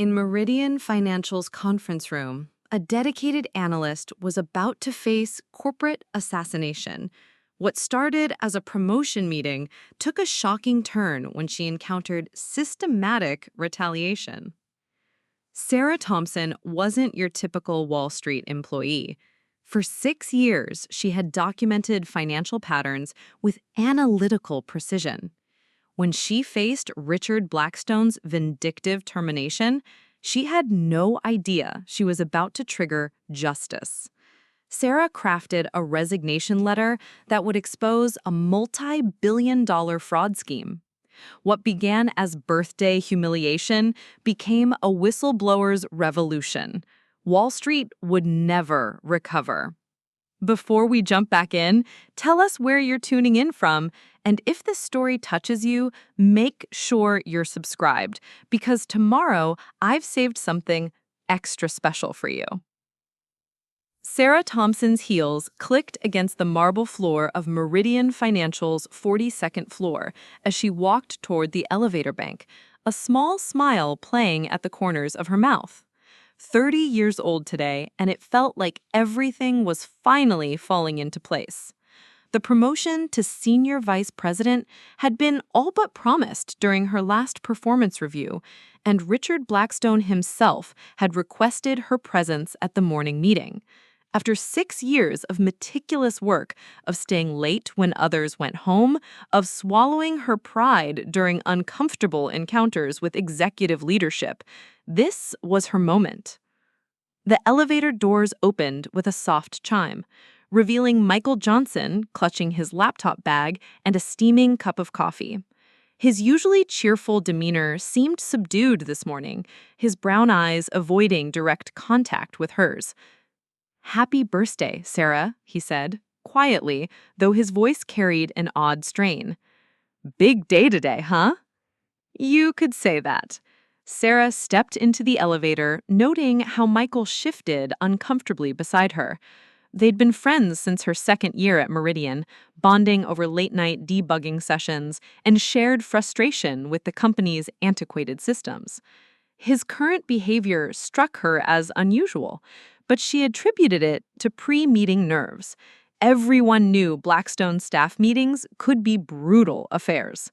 In Meridian Financial's conference room, a dedicated analyst was about to face corporate assassination. What started as a promotion meeting took a shocking turn when she encountered systematic retaliation. Sarah Thompson wasn't your typical Wall Street employee. For 6 years, she had documented financial patterns with analytical precision. When she faced Richard Blackstone's vindictive termination, she had no idea she was about to trigger justice. Sarah crafted a resignation letter that would expose a multi-billion-dollar fraud scheme. What began as birthday humiliation became a whistleblower's revolution. Wall Street would never recover. Before we jump back in, tell us where you're tuning in from, and if this story touches you, make sure you're subscribed, because tomorrow I've saved something extra special for you. Sarah Thompson's heels clicked against the marble floor of Meridian Financial's 42nd floor as she walked toward the elevator bank, a small smile playing at the corners of her mouth. 30 years old today, and it felt like everything was finally falling into place. The promotion to senior vice president had been all but promised during her last performance review, and Richard Blackstone himself had requested her presence at the morning meeting. After 6 years of meticulous work, of staying late when others went home, of swallowing her pride during uncomfortable encounters with executive leadership, this was her moment. The elevator doors opened with a soft chime, revealing Michael Johnson clutching his laptop bag and a steaming cup of coffee. His usually cheerful demeanor seemed subdued this morning, his brown eyes avoiding direct contact with hers. "Happy birthday, Sarah," he said, quietly, though his voice carried an odd strain. "Big day today, huh?" "You could say that." Sarah stepped into the elevator, noting how Michael shifted uncomfortably beside her. They'd been friends since her second year at Meridian, bonding over late-night debugging sessions and shared frustration with the company's antiquated systems. His current behavior struck her as unusual, but she attributed it to pre-meeting nerves. Everyone knew Blackstone's staff meetings could be brutal affairs.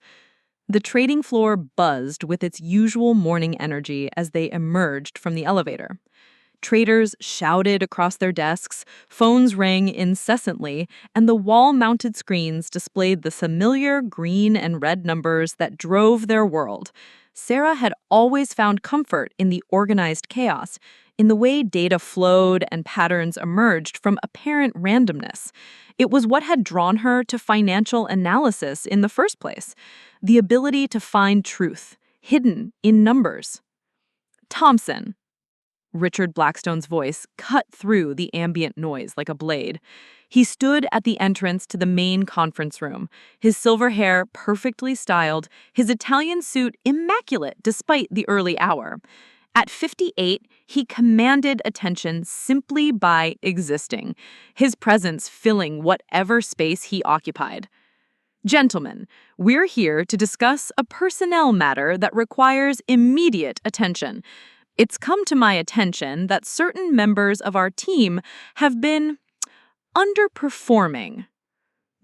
The trading floor buzzed with its usual morning energy as they emerged from the elevator. Traders shouted across their desks, phones rang incessantly, and the wall-mounted screens displayed the familiar green and red numbers that drove their world. Sarah had always found comfort in the organized chaos, in the way data flowed and patterns emerged from apparent randomness. It was what had drawn her to financial analysis in the first place, the ability to find truth, hidden in numbers. "Thompson." Richard Blackstone's voice cut through the ambient noise like a blade. He stood at the entrance to the main conference room, his silver hair perfectly styled, his Italian suit immaculate despite the early hour. At 58, he commanded attention simply by existing, his presence filling whatever space he occupied. "Gentlemen, we're here to discuss a personnel matter that requires immediate attention. It's come to my attention that certain members of our team have been underperforming."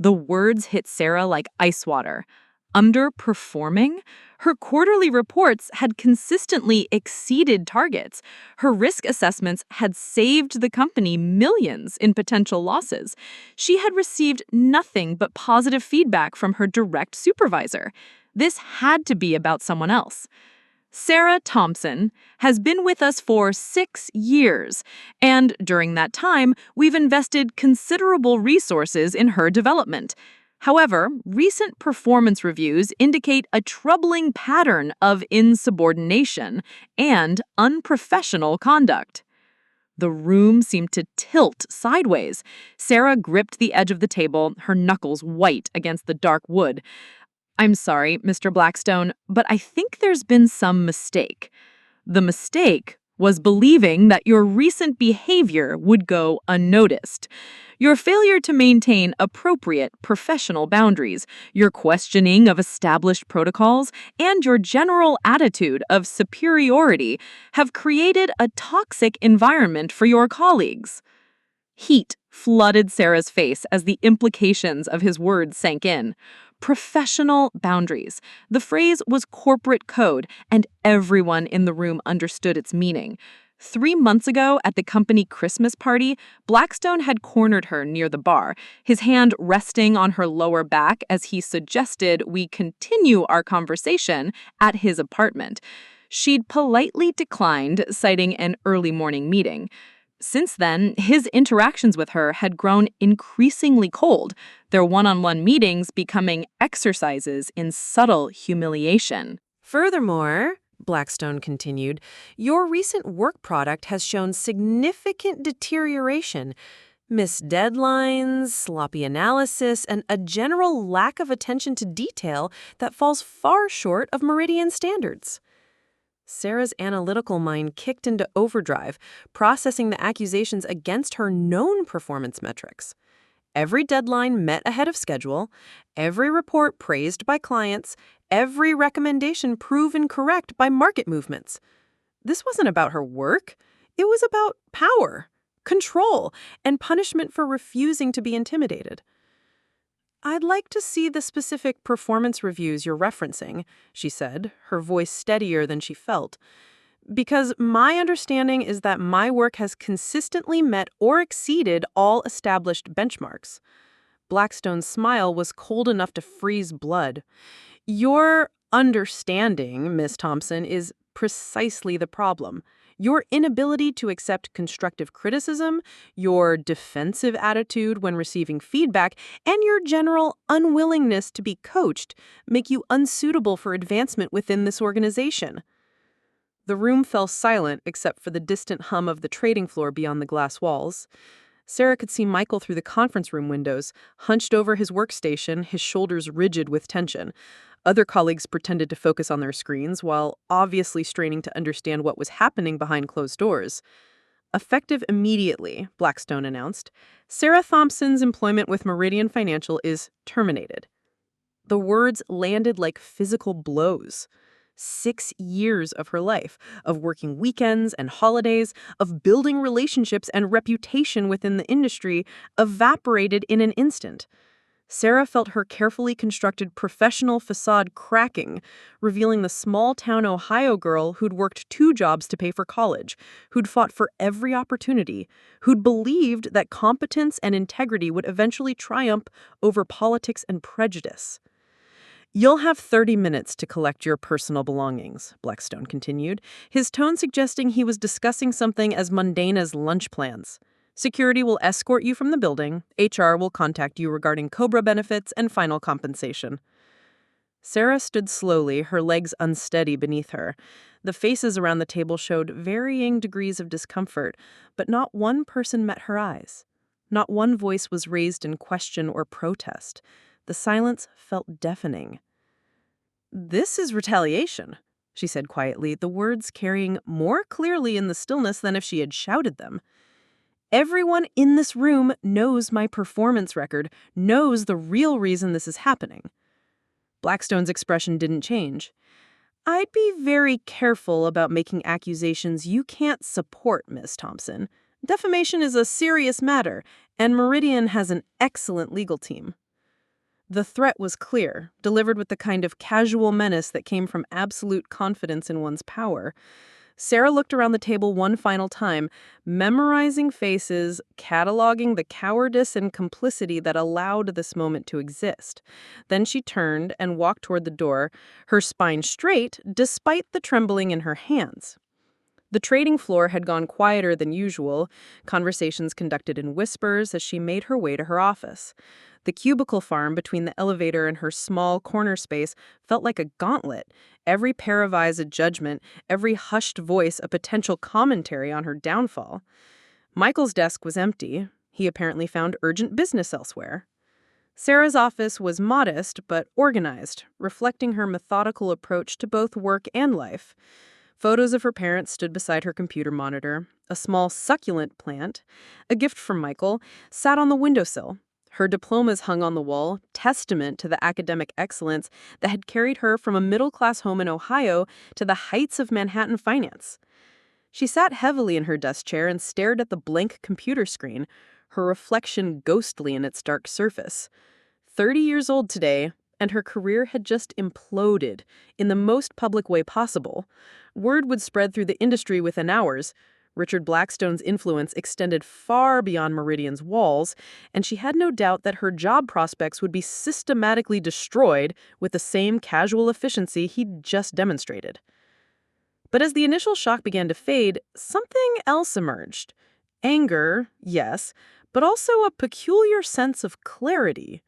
The words hit Sarah like ice water. Underperforming? Her quarterly reports had consistently exceeded targets. Her risk assessments had saved the company millions in potential losses. She had received nothing but positive feedback from her direct supervisor. This had to be about someone else. "Sarah Thompson has been with us for 6 years, and during that time, we've invested considerable resources in her development. However, recent performance reviews indicate a troubling pattern of insubordination and unprofessional conduct." The room seemed to tilt sideways. Sarah gripped the edge of the table, her knuckles white against the dark wood. "I'm sorry, Mr. Blackstone, but I think there's been some mistake." The mistake was believing that your recent behavior would go unnoticed. Your failure to maintain appropriate professional boundaries, your questioning of established protocols, and your general attitude of superiority have created a toxic environment for your colleagues. Heat flooded Sarah's face as the implications of his words sank in. Professional boundaries. The phrase was corporate code, and everyone in the room understood its meaning. 3 months ago, at the company Christmas party, Blackstone had cornered her near the bar, his hand resting on her lower back as he suggested we continue our conversation at his apartment. She'd politely declined, citing an early morning meeting. Since then, his interactions with her had grown increasingly cold, their one-on-one meetings becoming exercises in subtle humiliation. Furthermore, Blackstone continued, your recent work product has shown significant deterioration. Missed deadlines, sloppy analysis, and a general lack of attention to detail that falls far short of Meridian standards. Sarah's analytical mind kicked into overdrive, processing the accusations against her known performance metrics. Every deadline met ahead of schedule, every report praised by clients, every recommendation proven correct by market movements. This wasn't about her work. It was about power, control, and punishment for refusing to be intimidated. I'd like to see the specific performance reviews you're referencing, she said, her voice steadier than she felt. Because my understanding is that my work has consistently met or exceeded all established benchmarks. Blackstone's smile was cold enough to freeze blood. Your understanding, Miss Thompson, is precisely the problem. Your inability to accept constructive criticism, your defensive attitude when receiving feedback, and your general unwillingness to be coached make you unsuitable for advancement within this organization. The room fell silent except for the distant hum of the trading floor beyond the glass walls. Sarah could see Michael through the conference room windows, hunched over his workstation, his shoulders rigid with tension. Other colleagues pretended to focus on their screens while obviously straining to understand what was happening behind closed doors. Effective immediately, Blackstone announced, Sarah Thompson's employment with Meridian Financial is terminated. The words landed like physical blows. 6 years of her life, of working weekends and holidays, of building relationships and reputation within the industry, evaporated in an instant. Sarah felt her carefully constructed professional facade cracking, revealing the small-town Ohio girl who'd worked 2 jobs to pay for college, who'd fought for every opportunity, who'd believed that competence and integrity would eventually triumph over politics and prejudice. You'll have 30 minutes to collect your personal belongings, Blackstone continued, his tone suggesting he was discussing something as mundane as lunch plans. Security will escort you from the building. HR will contact you regarding COBRA benefits and final compensation. Sarah stood slowly, her legs unsteady beneath her. The faces around the table showed varying degrees of discomfort, but not one person met her eyes. Not one voice was raised in question or protest. The silence felt deafening. This is retaliation, she said quietly, the words carrying more clearly in the stillness than if she had shouted them. Everyone in this room knows my performance record, knows the real reason this is happening. Blackstone's expression didn't change. I'd be very careful about making accusations you can't support, Miss Thompson. Defamation is a serious matter, and Meridian has an excellent legal team. The threat was clear, delivered with the kind of casual menace that came from absolute confidence in one's power. Sarah looked around the table one final time, memorizing faces, cataloging the cowardice and complicity that allowed this moment to exist. Then she turned and walked toward the door, her spine straight despite the trembling in her hands. The trading floor had gone quieter than usual, conversations conducted in whispers as she made her way to her office. The cubicle farm between the elevator and her small corner space felt like a gauntlet, every pair of eyes a judgment, every hushed voice a potential commentary on her downfall. Michael's desk was empty. He apparently found urgent business elsewhere. Sarah's office was modest but organized, reflecting her methodical approach to both work and life. Photos of her parents stood beside her computer monitor. A small succulent plant, a gift from Michael, sat on the windowsill. Her diplomas hung on the wall, testament to the academic excellence that had carried her from a middle-class home in Ohio to the heights of Manhattan finance. She sat heavily in her desk chair and stared at the blank computer screen, her reflection ghostly in its dark surface. 30 years old today, and her career had just imploded in the most public way possible. Word would spread through the industry within hours. Richard Blackstone's influence extended far beyond Meridian's walls, and she had no doubt that her job prospects would be systematically destroyed with the same casual efficiency he'd just demonstrated. But as the initial shock began to fade, something else emerged. Anger, yes, but also a peculiar sense of clarity.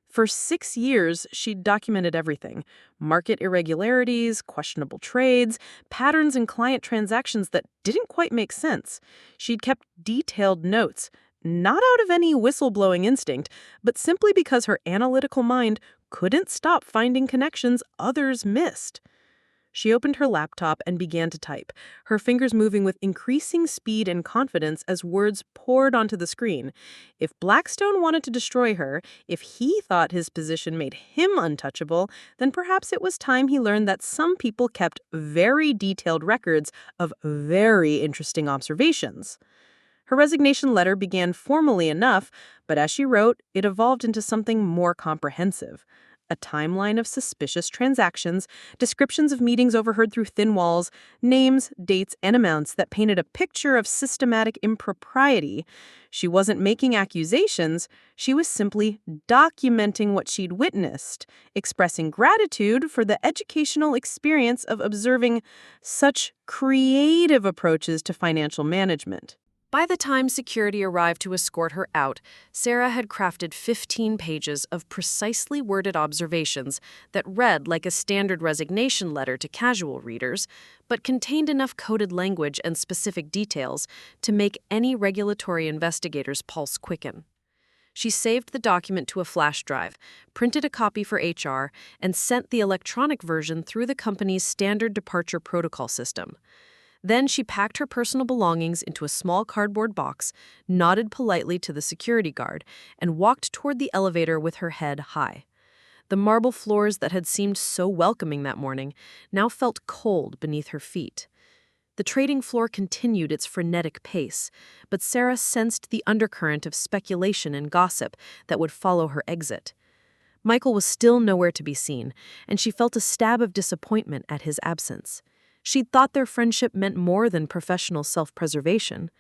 For 6 years, she'd documented everything: market irregularities, questionable trades, patterns in client transactions that didn't quite make sense. She'd kept detailed notes, not out of any whistleblowing instinct, but simply because her analytical mind couldn't stop finding connections others missed. She opened her laptop and began to type, her fingers moving with increasing speed and confidence as words poured onto the screen. If Blackstone wanted to destroy her, if he thought his position made him untouchable, then perhaps it was time he learned that some people kept very detailed records of very interesting observations. Her resignation letter began formally enough, but as she wrote, it evolved into something more comprehensive. A timeline of suspicious transactions, descriptions of meetings overheard through thin walls, names, dates, and amounts that painted a picture of systematic impropriety. She wasn't making accusations, she was simply documenting what she'd witnessed, expressing gratitude for the educational experience of observing such creative approaches to financial management. By the time security arrived to escort her out, Sarah had crafted 15 pages of precisely worded observations that read like a standard resignation letter to casual readers, but contained enough coded language and specific details to make any regulatory investigator's pulse quicken. She saved the document to a flash drive, printed a copy for HR, and sent the electronic version through the company's standard departure protocol system. Then she packed her personal belongings into a small cardboard box, nodded politely to the security guard, and walked toward the elevator with her head high. The marble floors that had seemed so welcoming that morning now felt cold beneath her feet. The trading floor continued its frenetic pace, but Sarah sensed the undercurrent of speculation and gossip that would follow her exit. Michael was still nowhere to be seen, and she felt a stab of disappointment at his absence. She'd thought their friendship meant more than professional self-preservation.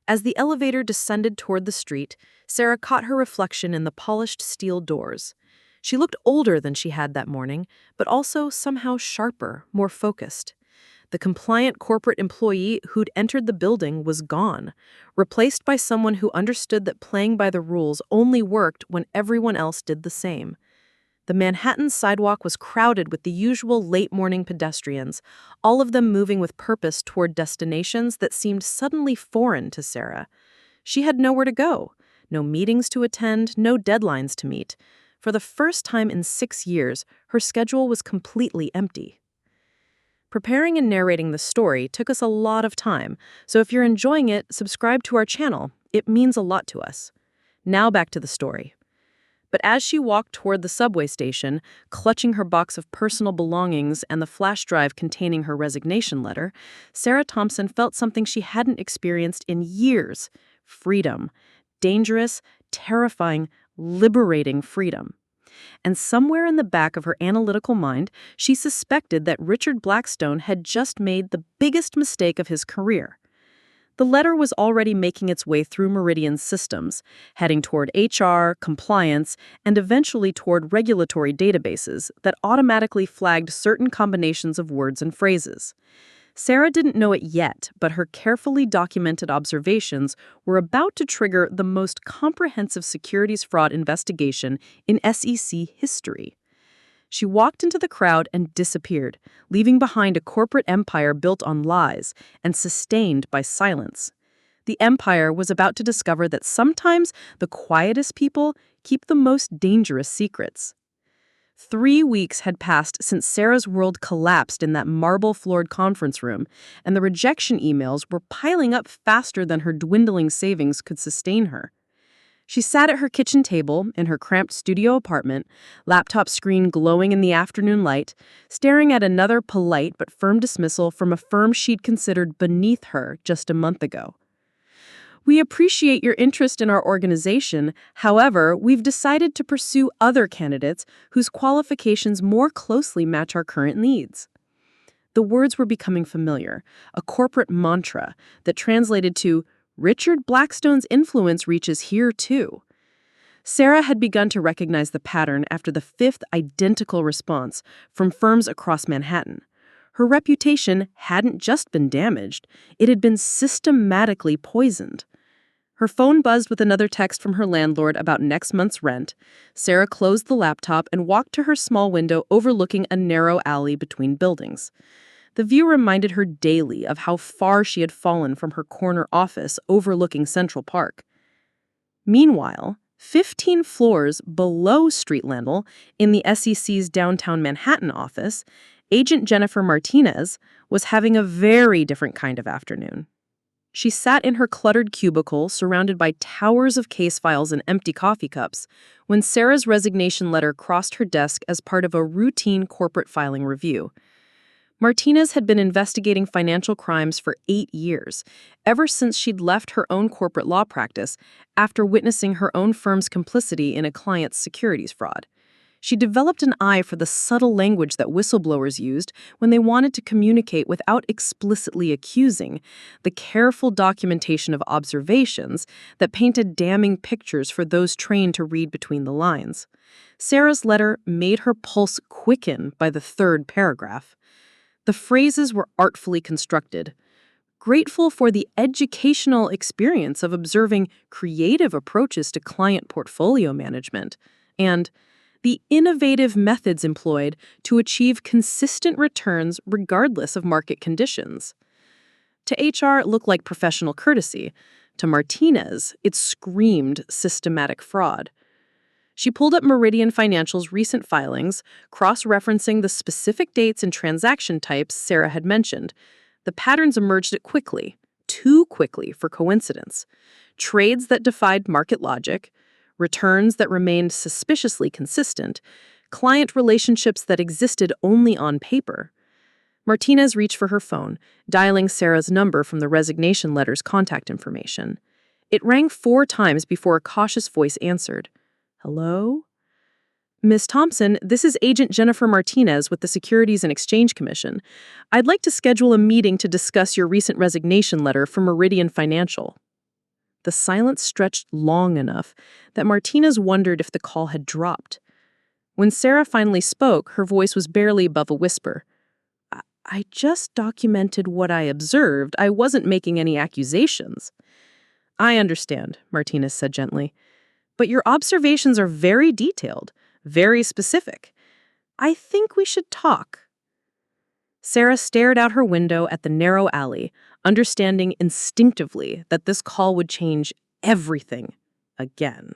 As the elevator descended toward the street, Sarah caught her reflection in the polished steel doors. She looked older than she had that morning, but also somehow sharper, more focused. The compliant corporate employee who'd entered the building was gone, replaced by someone who understood that playing by the rules only worked when everyone else did the same. The Manhattan sidewalk was crowded with the usual late-morning pedestrians, all of them moving with purpose toward destinations that seemed suddenly foreign to Sarah. She had nowhere to go, no meetings to attend, no deadlines to meet. For the first time in 6 years, her schedule was completely empty. Preparing and narrating the story took us a lot of time, so if you're enjoying it, subscribe to our channel. It means a lot to us. Now back to the story. But as she walked toward the subway station, clutching her box of personal belongings and the flash drive containing her resignation letter, Sarah Thompson felt something she hadn't experienced in years: freedom. Dangerous, terrifying, liberating freedom. And somewhere in the back of her analytical mind, she suspected that Richard Blackstone had just made the biggest mistake of his career. The letter was already making its way through Meridian's systems, heading toward HR, compliance, and eventually toward regulatory databases that automatically flagged certain combinations of words and phrases. Sarah didn't know it yet, but her carefully documented observations were about to trigger the most comprehensive securities fraud investigation in SEC history. She walked into the crowd and disappeared, leaving behind a corporate empire built on lies and sustained by silence. The empire was about to discover that sometimes the quietest people keep the most dangerous secrets. 3 weeks had passed since Sarah's world collapsed in that marble-floored conference room, and the rejection emails were piling up faster than her dwindling savings could sustain her. She sat at her kitchen table in her cramped studio apartment, laptop screen glowing in the afternoon light, staring at another polite but firm dismissal from a firm she'd considered beneath her just a month ago. "We appreciate your interest in our organization. However, we've decided to pursue other candidates whose qualifications more closely match our current needs." The words were becoming familiar, a corporate mantra that translated to, "Richard Blackstone's influence reaches here too." Sarah had begun to recognize the pattern after the fifth identical response from firms across Manhattan. Her reputation hadn't just been damaged, it had been systematically poisoned. Her phone buzzed with another text from her landlord about next month's rent. Sarah closed the laptop and walked to her small window overlooking a narrow alley between buildings. The view reminded her daily of how far she had fallen from her corner office overlooking Central Park. Meanwhile, 15 floors below street level, in the SEC's downtown Manhattan office, Agent Jennifer Martinez was having a very different kind of afternoon. She sat in her cluttered cubicle, surrounded by towers of case files and empty coffee cups, when Sarah's resignation letter crossed her desk as part of a routine corporate filing review. Martinez had been investigating financial crimes for 8 years, ever since she'd left her own corporate law practice after witnessing her own firm's complicity in a client's securities fraud. She developed an eye for the subtle language that whistleblowers used when they wanted to communicate without explicitly accusing, the careful documentation of observations that painted damning pictures for those trained to read between the lines. Sarah's letter made her pulse quicken by the third paragraph. The phrases were artfully constructed. Grateful for the educational experience of observing creative approaches to client portfolio management, and the innovative methods employed to achieve consistent returns regardless of market conditions. To HR, it looked like professional courtesy. To Martinez, it screamed systematic fraud. She pulled up Meridian Financial's recent filings, cross-referencing the specific dates and transaction types Sarah had mentioned. The patterns emerged quickly, too quickly for coincidence. Trades that defied market logic, returns that remained suspiciously consistent, client relationships that existed only on paper. Martinez reached for her phone, dialing Sarah's number from the resignation letter's contact information. It rang 4 times before a cautious voice answered. "Hello? Miss Thompson, this is Agent Jennifer Martinez with the Securities and Exchange Commission. I'd like to schedule a meeting to discuss your recent resignation letter from Meridian Financial." The silence stretched long enough that Martinez wondered if the call had dropped. When Sarah finally spoke, her voice was barely above a whisper. I just documented what I observed. I wasn't making any accusations." "I understand," Martinez said gently. "But your observations are very detailed, very specific. I think we should talk." Sarah stared out her window at the narrow alley, understanding instinctively that this call would change everything again.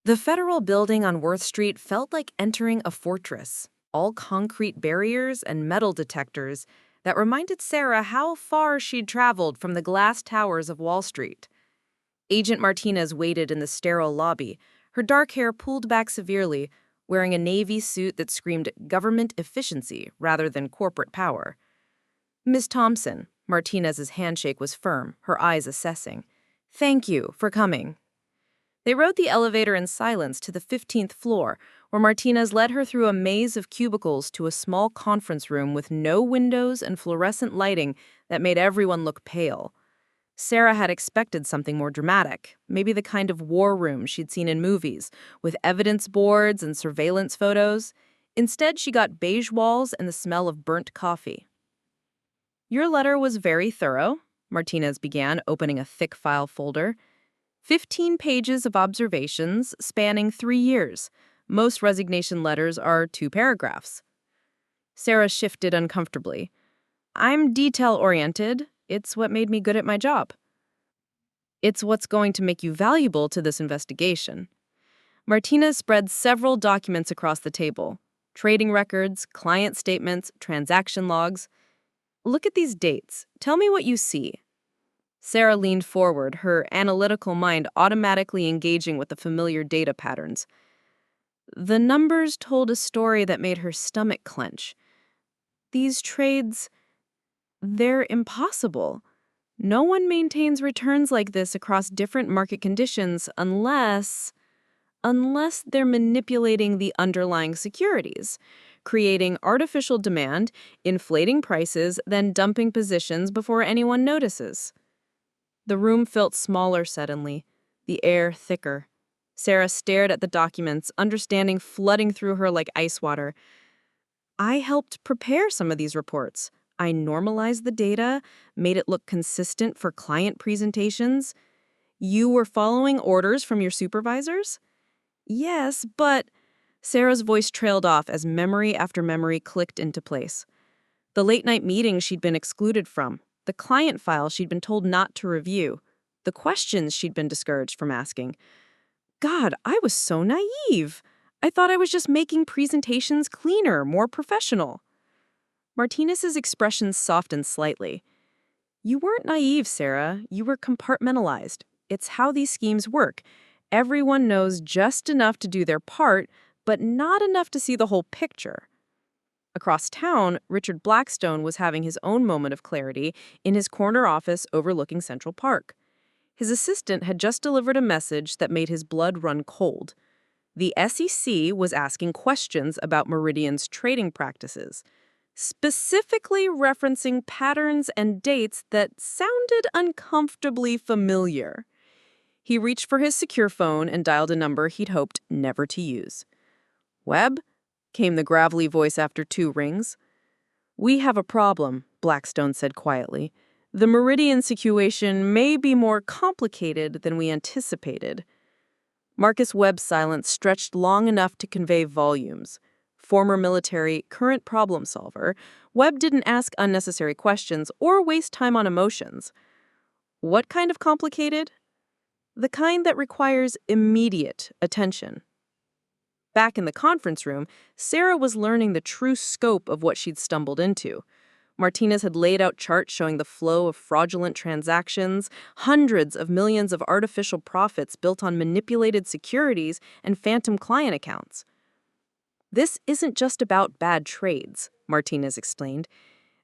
The federal building on Worth Street felt like entering a fortress, all concrete barriers and metal detectors that reminded Sarah how far she'd traveled from the glass towers of Wall Street. Agent Martinez waited in the sterile lobby, her dark hair pulled back severely, wearing a navy suit that screamed government efficiency rather than corporate power. "Miss Thompson," Martinez's handshake was firm, her eyes assessing. "Thank you for coming." They rode the elevator in silence to the 15th floor, where Martinez led her through a maze of cubicles to a small conference room with no windows and fluorescent lighting that made everyone look pale. Sarah had expected something more dramatic, maybe the kind of war room she'd seen in movies, with evidence boards and surveillance photos. Instead, she got beige walls and the smell of burnt coffee. "Your letter was very thorough," Martinez began, opening a thick file folder. 15 pages of observations spanning 3 years. Most resignation letters are 2 paragraphs. Sarah shifted uncomfortably. "I'm detail-oriented. It's what made me good at my job." "It's what's going to make you valuable to this investigation." Martinez spread several documents across the table. Trading records, client statements, transaction logs. Look at these dates. Tell me what you see. Sarah leaned forward, her analytical mind automatically engaging with the familiar data patterns. The numbers told a story that made her stomach clench. These trades, they're impossible. No one maintains returns like this across different market conditions unless they're manipulating the underlying securities, creating artificial demand, inflating prices, then dumping positions before anyone notices. The room felt smaller suddenly, the air thicker. Sarah stared at the documents, understanding flooding through her like ice water. I helped prepare some of these reports. I normalized the data, made it look consistent for client presentations. You were following orders from your supervisors? Yes, but Sarah's voice trailed off as memory after memory clicked into place. The late-night meetings she'd been excluded from, the client file she'd been told not to review, the questions she'd been discouraged from asking. God, I was so naive. I thought I was just making presentations cleaner, more professional. Martinez's expression softened slightly. You weren't naive, Sarah. You were compartmentalized. It's how these schemes work. Everyone knows just enough to do their part, but not enough to see the whole picture. Across town, Richard Blackstone was having his own moment of clarity in his corner office overlooking Central Park. His assistant had just delivered a message that made his blood run cold. The SEC was asking questions about Meridian's trading practices, specifically referencing patterns and dates that sounded uncomfortably familiar. He reached for his secure phone and dialed a number he'd hoped never to use. Webb? Came the gravelly voice after 2 rings. We have a problem, Blackstone said quietly. The Meridian situation may be more complicated than we anticipated. Marcus Webb's silence stretched long enough to convey volumes. Former military, current problem solver, Webb didn't ask unnecessary questions or waste time on emotions. What kind of complicated? The kind that requires immediate attention. Back in the conference room, Sarah was learning the true scope of what she'd stumbled into. Martinez had laid out charts showing the flow of fraudulent transactions, hundreds of millions of artificial profits built on manipulated securities and phantom client accounts. This isn't just about bad trades, Martinez explained.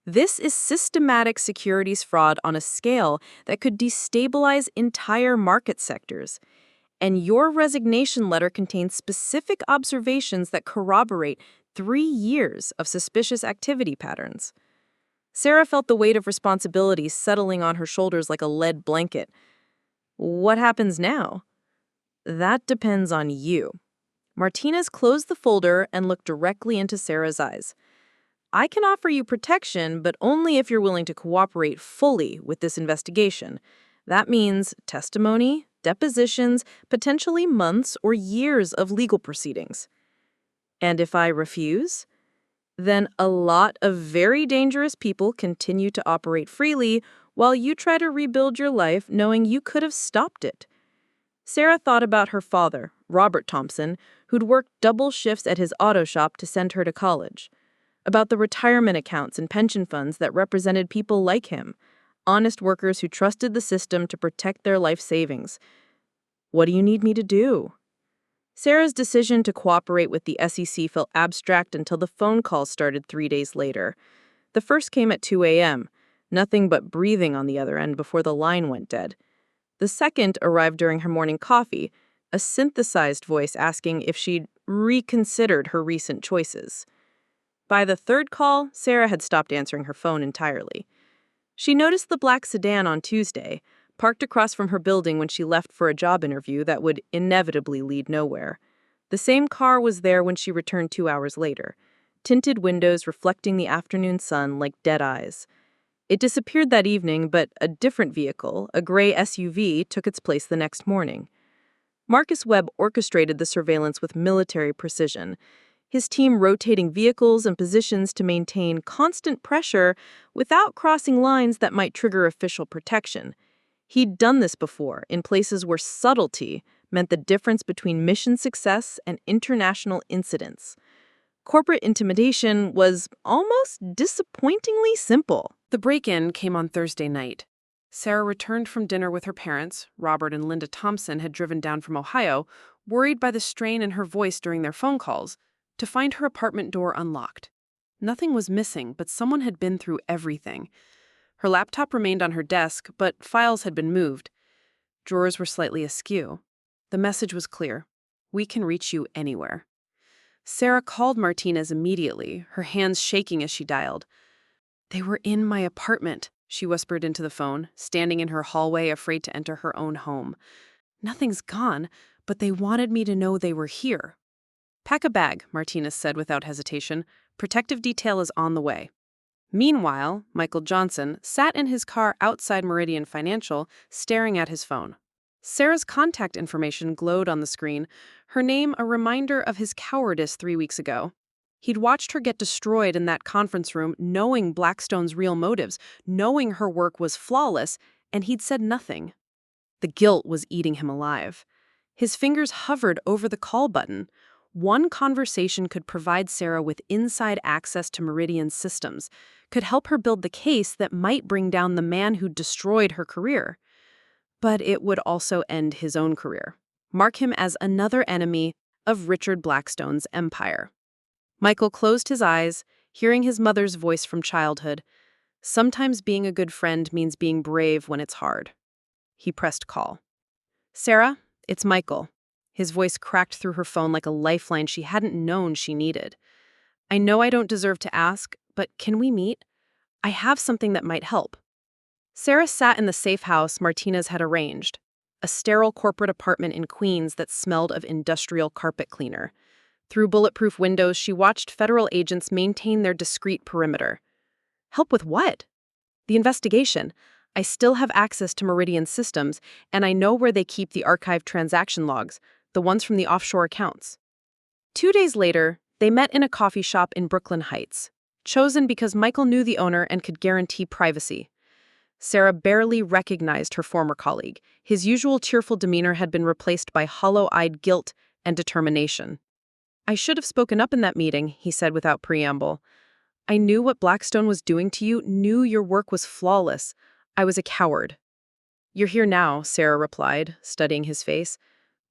This is systematic securities fraud on a scale that could destabilize entire market sectors. And your resignation letter contains specific observations that corroborate 3 years of suspicious activity patterns. Sarah felt the weight of responsibility settling on her shoulders like a lead blanket. What happens now? That depends on you. Martinez closed the folder and looked directly into Sarah's eyes. I can offer you protection, but only if you're willing to cooperate fully with this investigation. That means testimony, depositions, potentially months or years of legal proceedings. And if I refuse? Then a lot of very dangerous people continue to operate freely while you try to rebuild your life knowing you could have stopped it. Sarah thought about her father, Robert Thompson, who'd worked double shifts at his auto shop to send her to college. About the retirement accounts and pension funds that represented people like him, honest workers who trusted the system to protect their life savings. What do you need me to do? Sarah's decision to cooperate with the SEC felt abstract until the phone calls started 3 days later. The first came at 2 a.m., nothing but breathing on the other end before the line went dead. The second arrived during her morning coffee, a synthesized voice asking if she'd reconsidered her recent choices. By the third call, Sarah had stopped answering her phone entirely. She noticed the black sedan on Tuesday, parked across from her building when she left for a job interview that would inevitably lead nowhere. The same car was there when she returned 2 hours later, tinted windows reflecting the afternoon sun like dead eyes. It disappeared that evening, but a different vehicle, a gray SUV, took its place the next morning. Marcus Webb orchestrated the surveillance with military precision, his team rotating vehicles and positions to maintain constant pressure without crossing lines that might trigger official protection. He'd done this before in places where subtlety meant the difference between mission success and international incidents. Corporate intimidation was almost disappointingly simple. The break-in came on Thursday night. Sarah returned from dinner with her parents. Robert and Linda Thompson had driven down from Ohio, worried by the strain in her voice during their phone calls, to find her apartment door unlocked. Nothing was missing, but someone had been through everything. Her laptop remained on her desk, but files had been moved. Drawers were slightly askew. The message was clear. We can reach you anywhere. Sarah called Martinez immediately, her hands shaking as she dialed. They were in my apartment, she whispered into the phone, standing in her hallway afraid to enter her own home. Nothing's gone, but they wanted me to know they were here. Pack a bag, Martinez said without hesitation. Protective detail is on the way. Meanwhile, Michael Johnson sat in his car outside Meridian Financial, staring at his phone. Sarah's contact information glowed on the screen, her name a reminder of his cowardice 3 weeks ago. He'd watched her get destroyed in that conference room, knowing Blackstone's real motives, knowing her work was flawless, and he'd said nothing. The guilt was eating him alive. His fingers hovered over the call button. One conversation could provide Sarah with inside access to Meridian's systems, could help her build the case that might bring down the man who destroyed her career. But it would also end his own career, mark him as another enemy of Richard Blackstone's empire. Michael closed his eyes, hearing his mother's voice from childhood. Sometimes being a good friend means being brave when it's hard. He pressed call. Sarah, it's Michael. His voice cracked through her phone like a lifeline she hadn't known she needed. I know I don't deserve to ask, but can we meet? I have something that might help. Sarah sat in the safe house Martinez had arranged, a sterile corporate apartment in Queens that smelled of industrial carpet cleaner. Through bulletproof windows, she watched federal agents maintain their discreet perimeter. Help with what? The investigation. I still have access to Meridian systems, and I know where they keep the archived transaction logs, the ones from the offshore accounts. 2 days later, they met in a coffee shop in Brooklyn Heights, chosen because Michael knew the owner and could guarantee privacy. Sarah barely recognized her former colleague. His usual cheerful demeanor had been replaced by hollow-eyed guilt and determination. I should have spoken up in that meeting, he said without preamble. I knew what Blackstone was doing to you, knew your work was flawless. I was a coward. You're here now, Sarah replied, studying his face.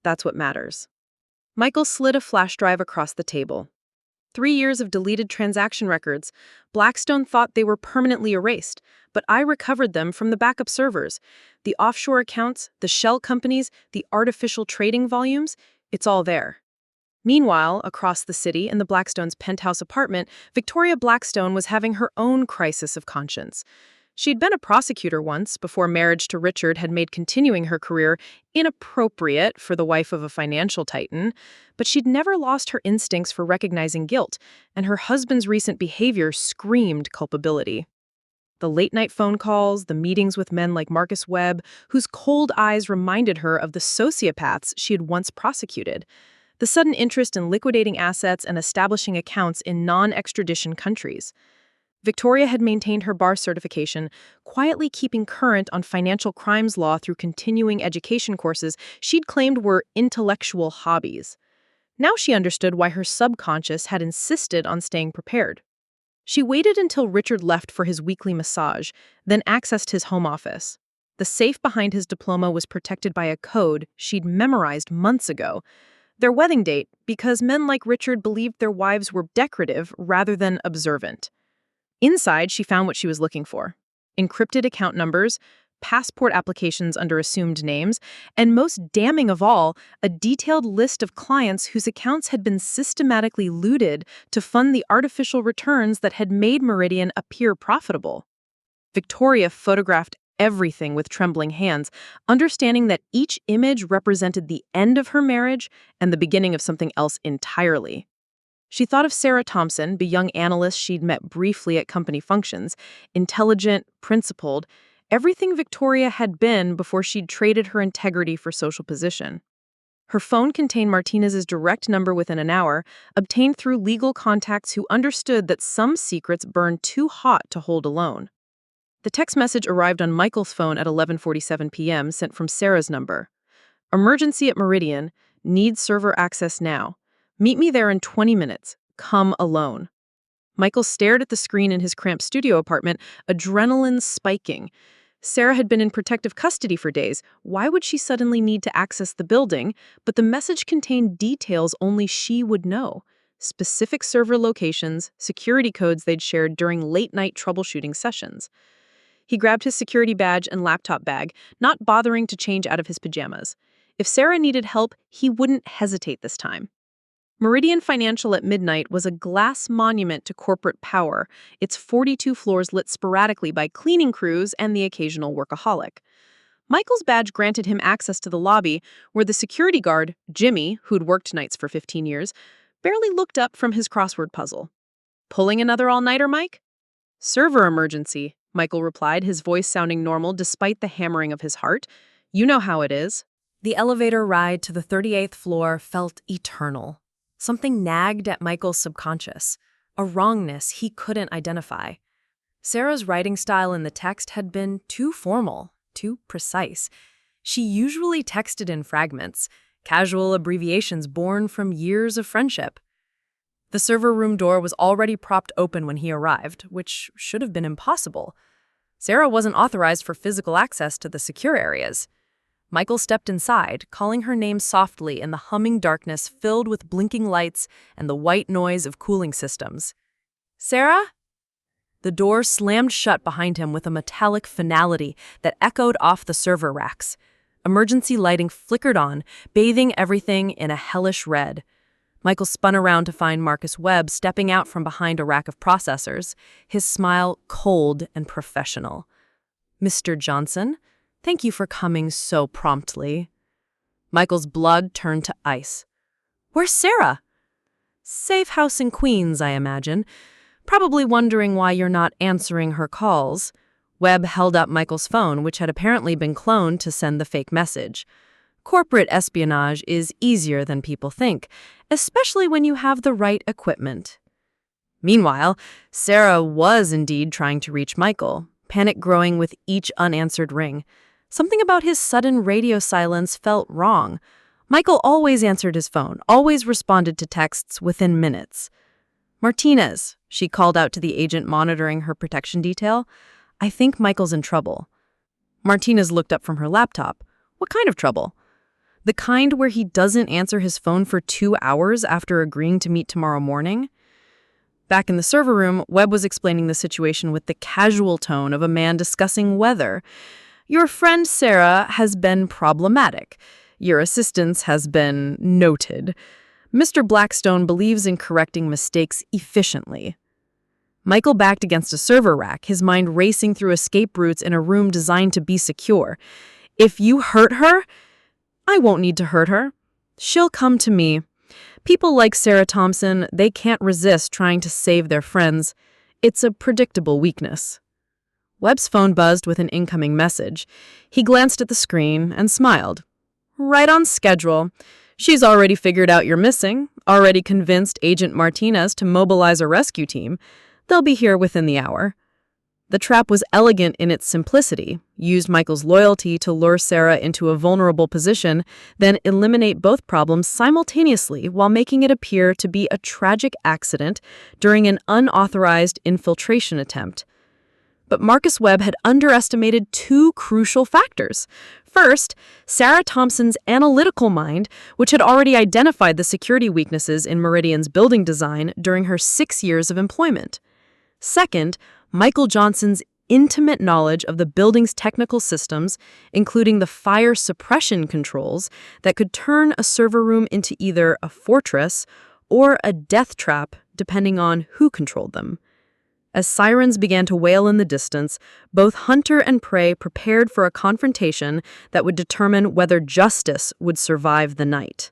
That's what matters. Michael slid a flash drive across the table. 3 years of deleted transaction records. Blackstone thought they were permanently erased, but I recovered them from the backup servers. The offshore accounts, the shell companies, the artificial trading volumes, it's all there. Meanwhile, across the city in the Blackstone's penthouse apartment, Victoria Blackstone was having her own crisis of conscience. She'd been a prosecutor once before marriage to Richard had made continuing her career inappropriate for the wife of a financial titan, but she'd never lost her instincts for recognizing guilt, and her husband's recent behavior screamed culpability. The late-night phone calls, the meetings with men like Marcus Webb, whose cold eyes reminded her of the sociopaths she had once prosecuted. The sudden interest in liquidating assets and establishing accounts in non-extradition countries. Victoria had maintained her bar certification, quietly keeping current on financial crimes law through continuing education courses she'd claimed were intellectual hobbies. Now she understood why her subconscious had insisted on staying prepared. She waited until Richard left for his weekly massage, then accessed his home office. The safe behind his diploma was protected by a code she'd memorized months ago. Their wedding date, because men like Richard believed their wives were decorative rather than observant. Inside, she found what she was looking for: encrypted account numbers, passport applications under assumed names, and most damning of all, a detailed list of clients whose accounts had been systematically looted to fund the artificial returns that had made Meridian appear profitable. Victoria photographed everything with trembling hands, understanding that each image represented the end of her marriage and the beginning of something else entirely. She thought of Sarah Thompson, the young analyst she'd met briefly at company functions, intelligent, principled, everything Victoria had been before she'd traded her integrity for social position. Her phone contained Martinez's direct number within an hour, obtained through legal contacts who understood that some secrets burned too hot to hold alone. The text message arrived on Michael's phone at 11:47 p.m., sent from Sarah's number. Emergency at Meridian. Need server access now. Meet me there in 20 minutes. "Come alone." Michael stared at the screen in his cramped studio apartment, adrenaline spiking. Sarah had been in protective custody for days. Why would she suddenly need to access the building? But the message contained details only she would know. Specific server locations, security codes they'd shared during late-night troubleshooting sessions. He grabbed his security badge and laptop bag, not bothering to change out of his pajamas. If Sarah needed help, he wouldn't hesitate this time. Meridian Financial at midnight was a glass monument to corporate power, its 42 floors lit sporadically by cleaning crews and the occasional workaholic. Michael's badge granted him access to the lobby, where the security guard, Jimmy, who'd worked nights for 15 years, barely looked up from his crossword puzzle. "Pulling another all-nighter, Mike?" "Server emergency," Michael replied, his voice sounding normal despite the hammering of his heart. "You know how it is." The elevator ride to the 38th floor felt eternal. Something nagged at Michael's subconscious, a wrongness he couldn't identify. Sarah's writing style in the text had been too formal, too precise. She usually texted in fragments, casual abbreviations born from years of friendship. The server room door was already propped open when he arrived, which should have been impossible. Sarah wasn't authorized for physical access to the secure areas. Michael stepped inside, calling her name softly in the humming darkness filled with blinking lights and the white noise of cooling systems. "Sarah?" The door slammed shut behind him with a metallic finality that echoed off the server racks. Emergency lighting flickered on, bathing everything in a hellish red. Michael spun around to find Marcus Webb stepping out from behind a rack of processors, his smile cold and professional. "Mr. Johnson? Thank you for coming so promptly." Michael's blood turned to ice. "Where's Sarah?" "Safe house in Queens, I imagine. Probably wondering why you're not answering her calls." Webb held up Michael's phone, which had apparently been cloned to send the fake message. "Corporate espionage is easier than people think, especially when you have the right equipment." Meanwhile, Sarah was indeed trying to reach Michael, panic growing with each unanswered ring. Something about his sudden radio silence felt wrong. Michael always answered his phone, always responded to texts within minutes. "Martinez," she called out to the agent monitoring her protection detail. "I think Michael's in trouble." Martinez looked up from her laptop. "What kind of trouble?" "The kind where he doesn't answer his phone for 2 hours after agreeing to meet tomorrow morning?" Back in the server room, Webb was explaining the situation with the casual tone of a man discussing weather. "Your friend Sarah has been problematic. Your assistance has been noted. Mr. Blackstone believes in correcting mistakes efficiently." Michael backed against a server rack, his mind racing through escape routes in a room designed to be secure. "If you hurt her, I won't need to hurt her. She'll come to me. People like Sarah Thompson, they can't resist trying to save their friends. It's a predictable weakness." Webb's phone buzzed with an incoming message. He glanced at the screen and smiled. "Right on schedule. She's already figured out you're missing, already convinced Agent Martinez to mobilize a rescue team. They'll be here within the hour." The trap was elegant in its simplicity, used Michael's loyalty to lure Sarah into a vulnerable position, then eliminate both problems simultaneously while making it appear to be a tragic accident during an unauthorized infiltration attempt. But Marcus Webb had underestimated 2 crucial factors. First, Sarah Thompson's analytical mind, which had already identified the security weaknesses in Meridian's building design during her 6 years of employment. Second, Michael Johnson's intimate knowledge of the building's technical systems, including the fire suppression controls that could turn a server room into either a fortress or a death trap, depending on who controlled them. As sirens began to wail in the distance, both hunter and prey prepared for a confrontation that would determine whether justice would survive the night.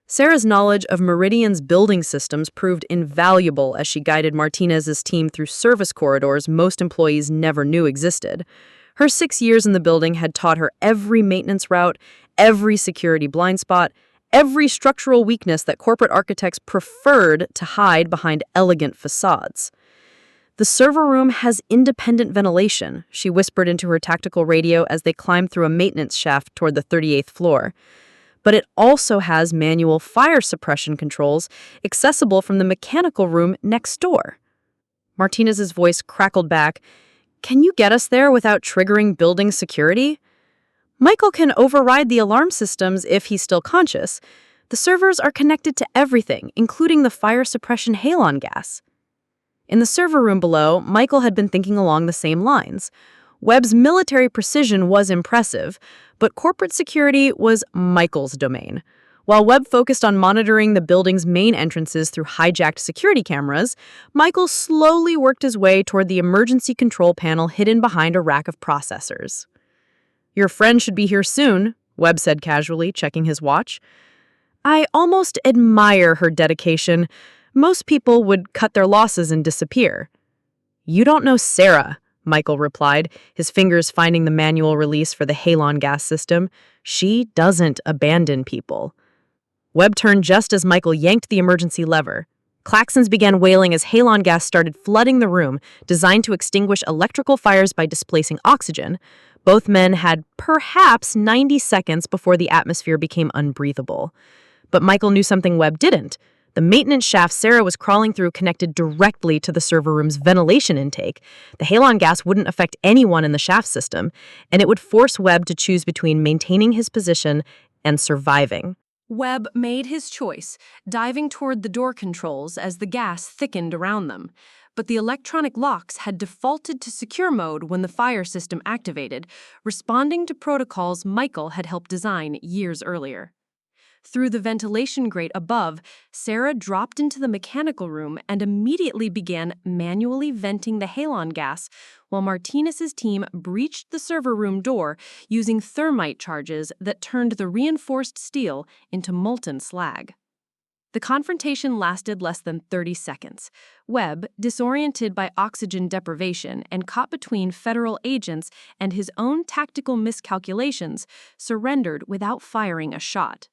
Sarah's knowledge of Meridian's building systems proved invaluable as she guided Martinez's team through service corridors most employees never knew existed. Her 6 years in the building had taught her every maintenance route, every security blind spot, every structural weakness that corporate architects preferred to hide behind elegant facades. "The server room has independent ventilation," she whispered into her tactical radio as they climbed through a maintenance shaft toward the 38th floor. but it also has manual fire suppression controls accessible from the mechanical room next door. Martinez's voice crackled back. Can you get us there without triggering building security? Michael can override the alarm systems if he's still conscious. The servers are connected to everything, including the fire suppression halon gas. In the server room below, Michael had been thinking along the same lines. Webb's military precision was impressive, but corporate security was Michael's domain. While Webb focused on monitoring the building's main entrances through hijacked security cameras, Michael slowly worked his way toward the emergency control panel hidden behind a rack of processors. Your friend should be here soon, Webb said casually, checking his watch. I almost admire her dedication. Most people would cut their losses and disappear. You don't know Sarah, Michael replied, his fingers finding the manual release for the halon gas system. She doesn't abandon people. Webb turned just as Michael yanked the emergency lever. Klaxons began wailing as halon gas started flooding the room, designed to extinguish electrical fires by displacing oxygen. Both men had perhaps 90 seconds before the atmosphere became unbreathable. But Michael knew something Webb didn't. The maintenance shaft Sarah was crawling through connected directly to the server room's ventilation intake. The halon gas wouldn't affect anyone in the shaft system, and it would force Webb to choose between maintaining his position and surviving. Webb made his choice, diving toward the door controls as the gas thickened around them. But the electronic locks had defaulted to secure mode when the fire system activated, responding to protocols Michael had helped design years earlier. Through the ventilation grate above, Sarah dropped into the mechanical room and immediately began manually venting the halon gas, while Martinez's team breached the server room door using thermite charges that turned the reinforced steel into molten slag. The confrontation lasted less than 30 seconds. Webb, disoriented by oxygen deprivation and caught between federal agents and his own tactical miscalculations, surrendered without firing a shot.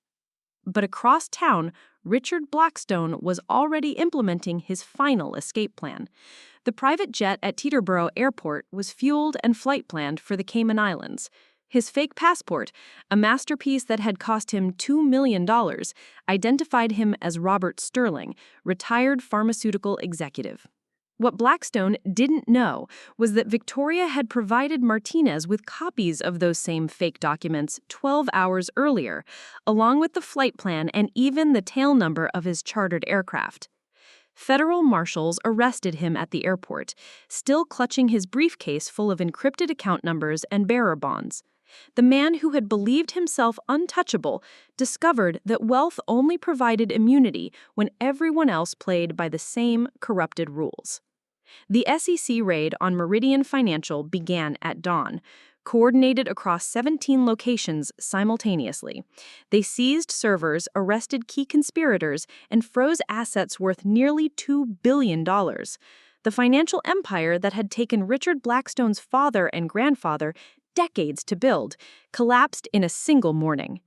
But across town, Richard Blackstone was already implementing his final escape plan. The private jet at Teterboro Airport was fueled and flight planned for the Cayman Islands. His fake passport, a masterpiece that had cost him $2 million, identified him as Robert Sterling, retired pharmaceutical executive. What Blackstone didn't know was that Victoria had provided Martinez with copies of those same fake documents 12 hours earlier, along with the flight plan and even the tail number of his chartered aircraft. Federal marshals arrested him at the airport, still clutching his briefcase full of encrypted account numbers and bearer bonds. The man who had believed himself untouchable discovered that wealth only provided immunity when everyone else played by the same corrupted rules. The SEC raid on Meridian Financial began at dawn, coordinated across 17 locations simultaneously. They seized servers, arrested key conspirators, and froze assets worth nearly $2 billion. The financial empire that had taken Richard Blackstone's father and grandfather decades to build collapsed in a single morning.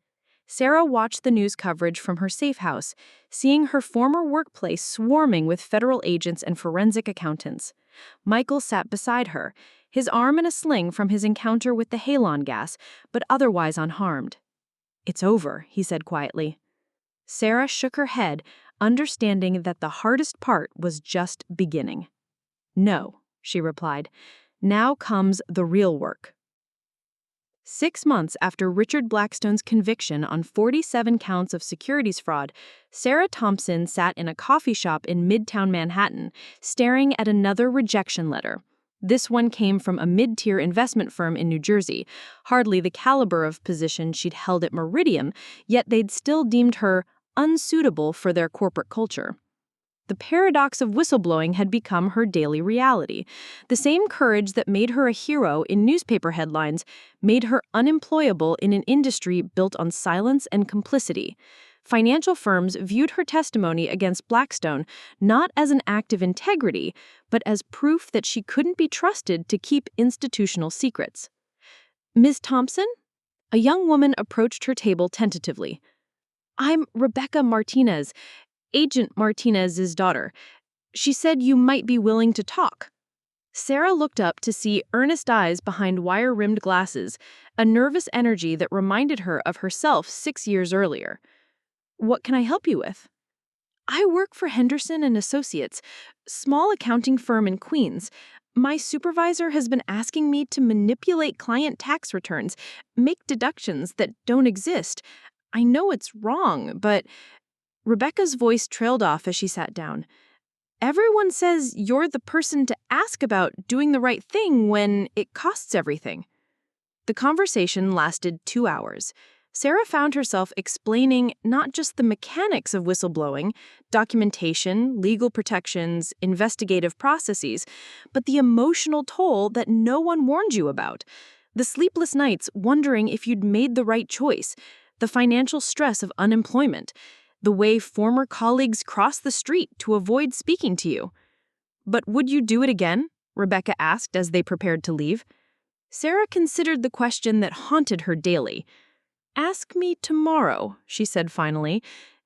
Sarah watched the news coverage from her safe house, seeing her former workplace swarming with federal agents and forensic accountants. Michael sat beside her, his arm in a sling from his encounter with the halon gas, but otherwise unharmed. It's over, he said quietly. Sarah shook her head, understanding that the hardest part was just beginning. No, she replied. Now comes the real work. 6 months after Richard Blackstone's conviction on 47 counts of securities fraud, Sarah Thompson sat in a coffee shop in Midtown Manhattan, staring at another rejection letter. This one came from a mid-tier investment firm in New Jersey, hardly the caliber of position she'd held at Meridian, yet they'd still deemed her unsuitable for their corporate culture. The paradox of whistleblowing had become her daily reality. The same courage that made her a hero in newspaper headlines made her unemployable in an industry built on silence and complicity. Financial firms viewed her testimony against Blackstone not as an act of integrity, but as proof that she couldn't be trusted to keep institutional secrets. Ms. Thompson? A young woman approached her table tentatively. I'm Rebecca Martinez, Agent Martinez's daughter. She said you might be willing to talk. Sarah looked up to see earnest eyes behind wire-rimmed glasses, a nervous energy that reminded her of herself 6 years earlier. "What can I help you with?" "I work for Henderson and Associates, small accounting firm in Queens. My supervisor has been asking me to manipulate client tax returns, make deductions that don't exist. I know it's wrong, but..." Rebecca's voice trailed off as she sat down. "Everyone says you're the person to ask about doing the right thing when it costs everything." The conversation lasted 2 hours. Sarah found herself explaining not just the mechanics of whistleblowing, documentation, legal protections, investigative processes, but the emotional toll that no one warned you about. The sleepless nights wondering if you'd made the right choice, the financial stress of unemployment, the way former colleagues crossed the street to avoid speaking to you. "But would you do it again?" Rebecca asked as they prepared to leave. Sarah considered the question that haunted her daily. "Ask me tomorrow," she said finally.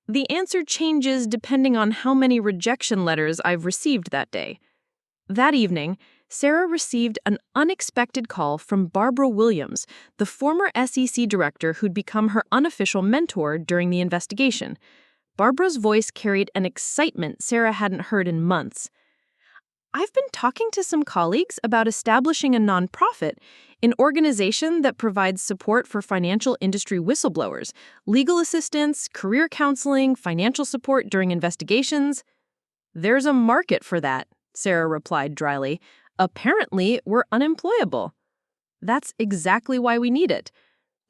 "The answer changes depending on how many rejection letters I've received that day." That evening, Sarah received an unexpected call from Barbara Williams, the former SEC director who'd become her unofficial mentor during the investigation. Barbara's voice carried an excitement Sarah hadn't heard in months. "I've been talking to some colleagues about establishing a nonprofit, an organization that provides support for financial industry whistleblowers, legal assistance, career counseling, financial support during investigations." "There's a market for that," Sarah replied dryly. "Apparently, we're unemployable." "That's exactly why we need it."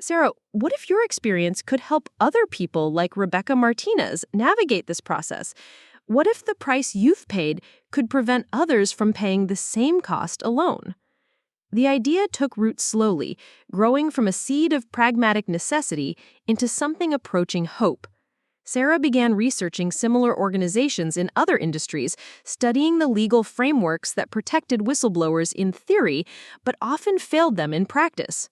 "Sarah, what if your experience could help other people like Rebecca Martinez navigate this process? What if the price you've paid could prevent others from paying the same cost alone?" The idea took root slowly, growing from a seed of pragmatic necessity into something approaching hope. Sarah began researching similar organizations in other industries, studying the legal frameworks that protected whistleblowers in theory, but often failed them in practice.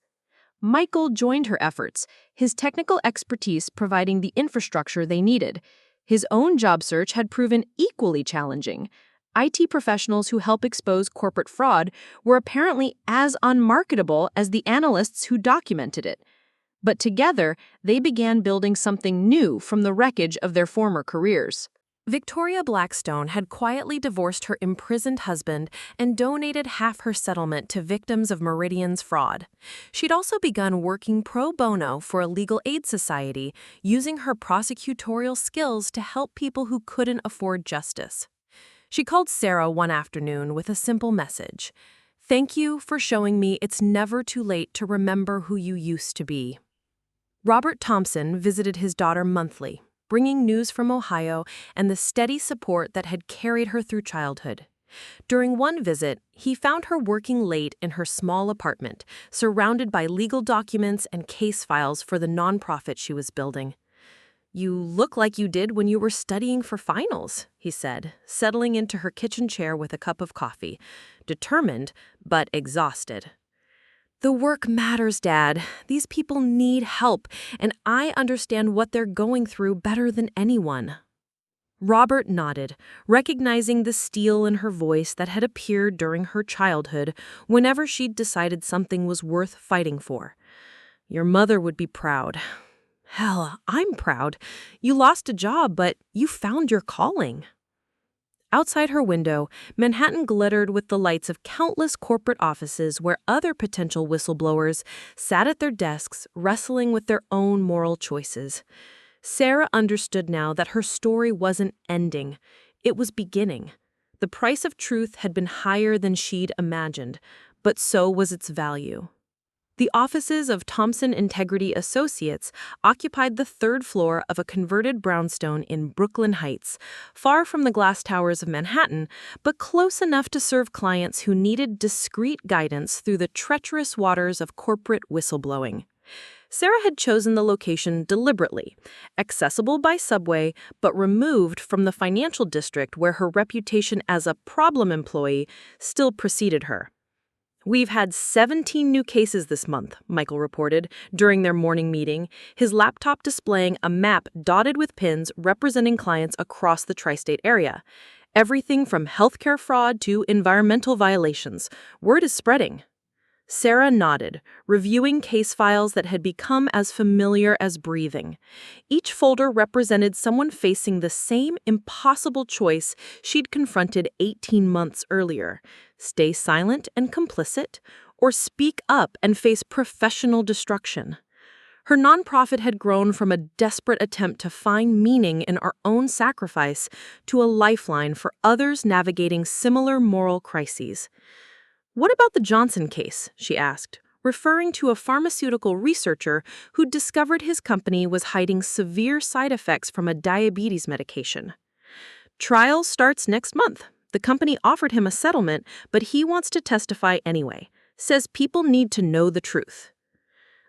Michael joined her efforts, his technical expertise providing the infrastructure they needed. His own job search had proven equally challenging. IT professionals who help expose corporate fraud were apparently as unmarketable as the analysts who documented it. But together, they began building something new from the wreckage of their former careers. Victoria Blackstone had quietly divorced her imprisoned husband and donated half her settlement to victims of Meridian's fraud. She'd also begun working pro bono for a legal aid society, using her prosecutorial skills to help people who couldn't afford justice. She called Sarah one afternoon with a simple message. "Thank you for showing me it's never too late to remember who you used to be." Robert Thompson visited his daughter monthly, bringing news from Ohio and the steady support that had carried her through childhood. During one visit, he found her working late in her small apartment, surrounded by legal documents and case files for the nonprofit she was building. "You look like you did when you were studying for finals," he said, settling into her kitchen chair with a cup of coffee, determined but exhausted. "The work matters, Dad. These people need help, and I understand what they're going through better than anyone." Robert nodded, recognizing the steel in her voice that had appeared during her childhood whenever she'd decided something was worth fighting for. "Your mother would be proud. Hell, I'm proud. You lost a job, but you found your calling." Outside her window, Manhattan glittered with the lights of countless corporate offices where other potential whistleblowers sat at their desks wrestling with their own moral choices. Sarah understood now that her story wasn't ending. It was beginning. The price of truth had been higher than she'd imagined, but so was its value. The offices of Thompson Integrity Associates occupied the third floor of a converted brownstone in Brooklyn Heights, far from the glass towers of Manhattan, but close enough to serve clients who needed discreet guidance through the treacherous waters of corporate whistleblowing. Sarah had chosen the location deliberately, accessible by subway, but removed from the financial district where her reputation as a problem employee still preceded her. "We've had 17 new cases this month," Michael reported during their morning meeting, his laptop displaying a map dotted with pins representing clients across the tri-state area. Everything from healthcare fraud to environmental violations. Word is spreading. Sarah nodded, reviewing case files that had become as familiar as breathing. Each folder represented someone facing the same impossible choice she'd confronted 18 months earlier: stay silent and complicit, or speak up and face professional destruction. Her nonprofit had grown from a desperate attempt to find meaning in our own sacrifice to a lifeline for others navigating similar moral crises. "What about the Johnson case?" she asked, referring to a pharmaceutical researcher who'd discovered his company was hiding severe side effects from a diabetes medication. "Trial starts next month. The company offered him a settlement, but he wants to testify anyway. Says people need to know the truth."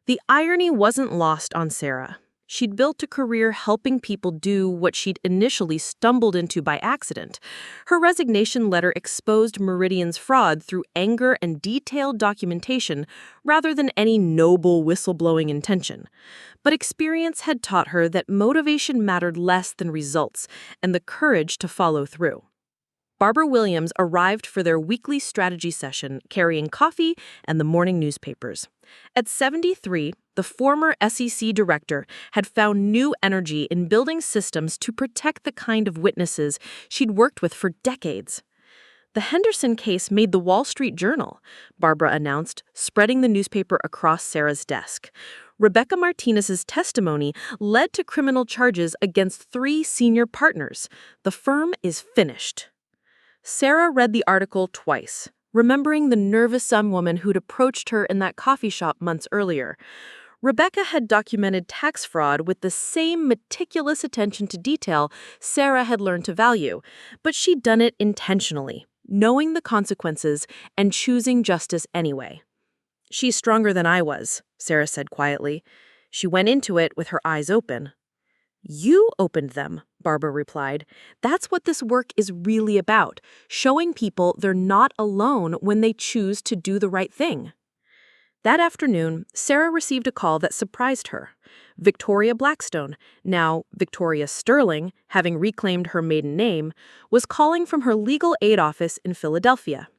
The irony wasn't lost on Sarah. She'd built a career helping people do what she'd initially stumbled into by accident. Her resignation letter exposed Meridian's fraud through anger and detailed documentation rather than any noble whistleblowing intention. But experience had taught her that motivation mattered less than results and the courage to follow through. Barbara Williams arrived for their weekly strategy session, carrying coffee and the morning newspapers. At 73, the former SEC director had found new energy in building systems to protect the kind of witnesses she'd worked with for decades. "The Henderson case made the Wall Street Journal," Barbara announced, spreading the newspaper across Sarah's desk. "Rebecca Martinez's testimony led to criminal charges against 3 senior partners. The firm is finished." Sarah read the article twice, remembering the nervous young woman who'd approached her in that coffee shop months earlier. Rebecca had documented tax fraud with the same meticulous attention to detail Sarah had learned to value, but she'd done it intentionally, knowing the consequences and choosing justice anyway. "She's stronger than I was," Sarah said quietly. She went into it with her eyes open. "You opened them," Barbara replied. "That's what this work is really about, showing people they're not alone when they choose to do the right thing." That afternoon, Sarah received a call that surprised her. Victoria Blackstone, now Victoria Sterling, having reclaimed her maiden name, was calling from her legal aid office in Philadelphia.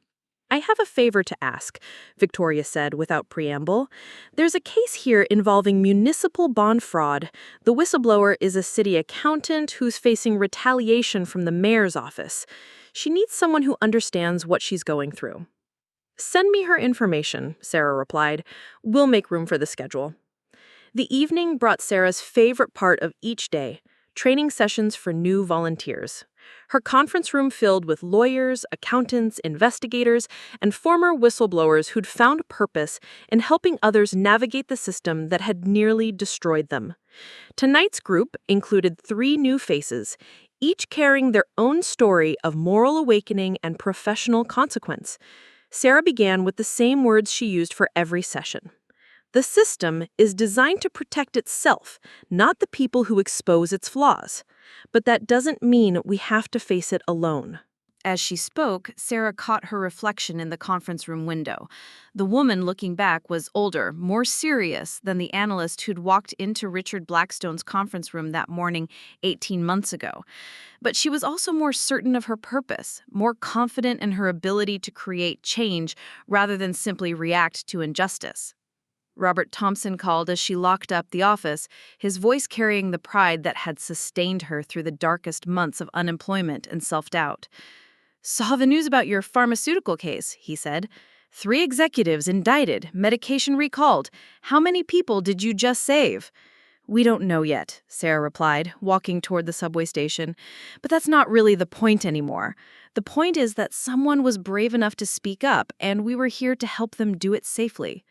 "I have a favor to ask," Victoria said without preamble. "There's a case here involving municipal bond fraud. The whistleblower is a city accountant who's facing retaliation from the mayor's office. She needs someone who understands what she's going through." "Send me her information," Sarah replied. "We'll make room for the schedule." The evening brought Sarah's favorite part of each day: training sessions for new volunteers. Her conference room filled with lawyers, accountants, investigators, and former whistleblowers who'd found purpose in helping others navigate the system that had nearly destroyed them. Tonight's group included 3 new faces, each carrying their own story of moral awakening and professional consequence. Sarah began with the same words she used for every session. "The system is designed to protect itself, not the people who expose its flaws. But that doesn't mean we have to face it alone." As she spoke, Sarah caught her reflection in the conference room window. The woman looking back was older, more serious than the analyst who'd walked into Richard Blackstone's conference room that morning 18 months ago. But she was also more certain of her purpose, more confident in her ability to create change rather than simply react to injustice. Robert Thompson called as she locked up the office, his voice carrying the pride that had sustained her through the darkest months of unemployment and self-doubt. "Saw the news about your pharmaceutical case," he said. 3 executives indicted, medication recalled. How many people did you just save?" "We don't know yet," Sarah replied, walking toward the subway station. "But that's not really the point anymore. The point is that someone was brave enough to speak up, and we were here to help them do it safely."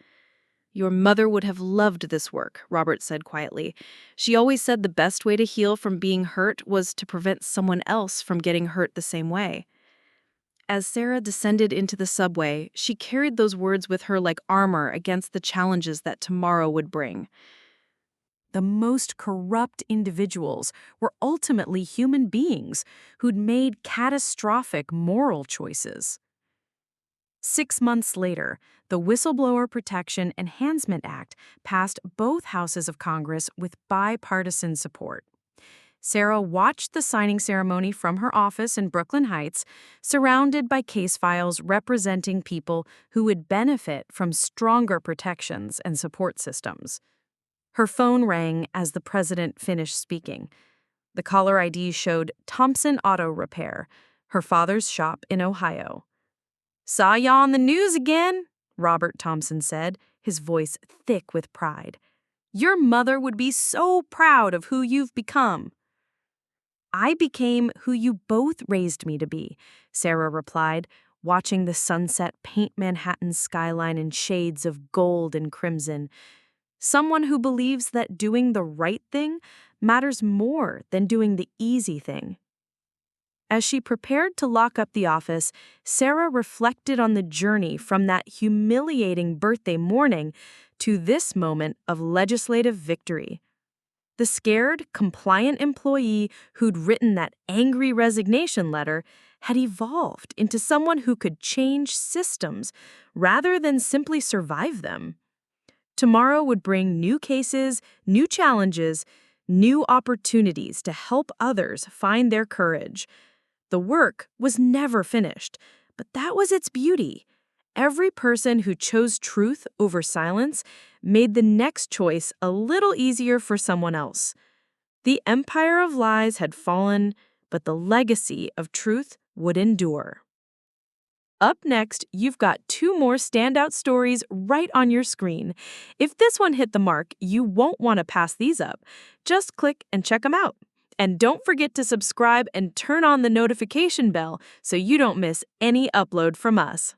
"Your mother would have loved this work," Robert said quietly. "She always said the best way to heal from being hurt was to prevent someone else from getting hurt the same way." As Sarah descended into the subway, she carried those words with her like armor against the challenges that tomorrow would bring. The most corrupt individuals were ultimately human beings who'd made catastrophic moral choices. 6 months later, the Whistleblower Protection Enhancement Act passed both houses of Congress with bipartisan support. Sarah watched the signing ceremony from her office in Brooklyn Heights, surrounded by case files representing people who would benefit from stronger protections and support systems. Her phone rang as the president finished speaking. The caller ID showed Thompson Auto Repair, her father's shop in Ohio. "Saw ya on the news again," Robert Thompson said, his voice thick with pride. "Your mother would be so proud of who you've become." "I became who you both raised me to be," Sarah replied, watching the sunset paint Manhattan's skyline in shades of gold and crimson. "Someone who believes that doing the right thing matters more than doing the easy thing." As she prepared to lock up the office, Sarah reflected on the journey from that humiliating birthday morning to this moment of legislative victory. The scared, compliant employee who'd written that angry resignation letter had evolved into someone who could change systems rather than simply survive them. Tomorrow would bring new cases, new challenges, new opportunities to help others find their courage. The work was never finished, but that was its beauty. Every person who chose truth over silence made the next choice a little easier for someone else. The empire of lies had fallen, but the legacy of truth would endure. Up next, you've got 2 more standout stories right on your screen. If this one hit the mark, you won't want to pass these up. Just click and check them out. And don't forget to subscribe and turn on the notification bell so you don't miss any upload from us.